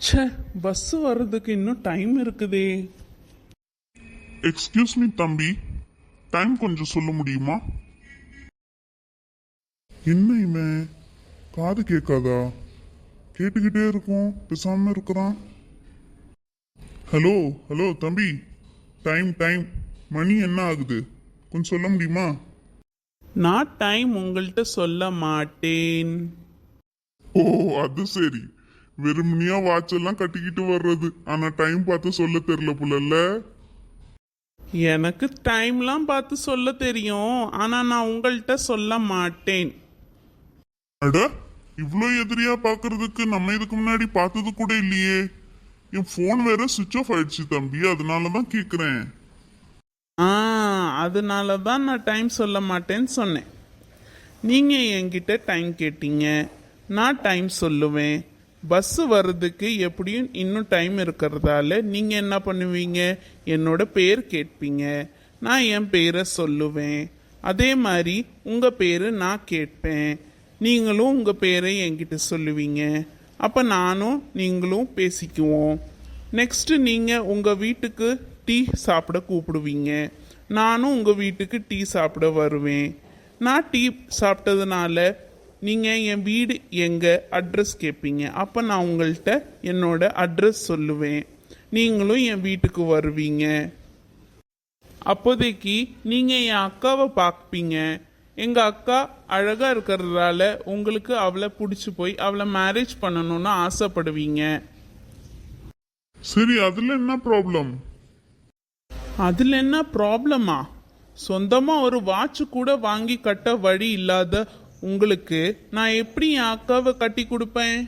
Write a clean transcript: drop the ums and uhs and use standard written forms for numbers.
ச்சே, பஸ் வர்றதுக்கு இன்னும் டைம் இருக்குதே. எக்ஸ்கியூஸ் மீ தம்பி, டைம் கொஞ்சம் சொல்ல முடியுமா? என்ன இவன் காது கேட்காதா? கேட்டுக்கிட்டே இருக்கும், பேசாம இருக்கிறான். ஹலோ ஹலோ தம்பி, டைம் டைம் மணி என்ன ஆகுது கொஞ்சம் சொல்ல முடியுமா? நான் டைம் உங்கள்கிட்ட சொல்ல மாட்டேன். ஓ அது சரி, வெறுமனியா வாட்ச் எல்லாம் கட்டிக்கிட்டு வர்றது, ஆனா டைம் பார்த்து சொல்ல தெரியல புள்ளல்ல. எனக்கு டைம்லாம் பார்த்து சொல்ல தெரியும், ஆனா நான் உங்கள்கிட்ட சொல்ல மாட்டேன். அட, இவ்ளோ எதிரியா பாக்குறதுக்கு நம்ம இதுக்கு முன்னாடி பார்த்தது கூட இல்லையே. என் போன் வேற சுவிட்ச் ஆஃப் ஆயிடுச்சு தம்பி, அதனாலதான் கேக்குறேன். ஆ, அதனால தான் நான் டைம் சொல்ல மாட்டேன்னு சொன்னேன். நீங்கள் என்கிட்ட டைம் கேட்டீங்க, நான் டைம் சொல்லுவேன். பஸ்ஸு வர்றதுக்கு எப்படியும் இன்னும் டைம் இருக்கிறதால நீங்கள் என்ன பண்ணுவீங்க, என்னோட பேர் கேட்பீங்க, நான் என் பேரை சொல்லுவேன். அதே மாதிரி உங்கள் பேர் நான் கேட்பேன், நீங்களும் உங்கள் பேரை என்கிட்ட சொல்லுவீங்க. அப்போ நானும் நீங்களும் பேசிக்குவோம். நெக்ஸ்ட்டு நீங்கள் உங்கள் வீட்டுக்கு டீ சாப்பிட கூப்பிடுவீங்க, நானும் உங்கள் வீட்டுக்கு டீ சாப்பிட வருவேன். நான் டீ சாப்பிட்டதுனால நீங்கள் என் வீடு எங்கே அட்ரஸ் கேட்பீங்க, அப்போ நான் உங்கள்கிட்ட என்னோட அட்ரஸ் சொல்லுவேன், நீங்களும் என் வீட்டுக்கு வருவீங்க. அப்போதைக்கு நீங்கள் என் அக்காவை பார்ப்பீங்க. எங்கள் அக்கா அழகாக இருக்கிறதால உங்களுக்கு அவளை பிடிச்சி போய் அவளை மேரேஜ் பண்ணணும்னு ஆசைப்படுவீங்க. சரி, அதுல என்ன ப்ராப்ளம்? அதில் என்ன ப்ராப்ளமா? சொந்தமாக ஒரு வாட்ச் கூட வாங்கி கட்ட வழி இல்லாத உங்களுக்கு நான் எப்படி என் அக்காவை கட்டி கொடுப்பேன்?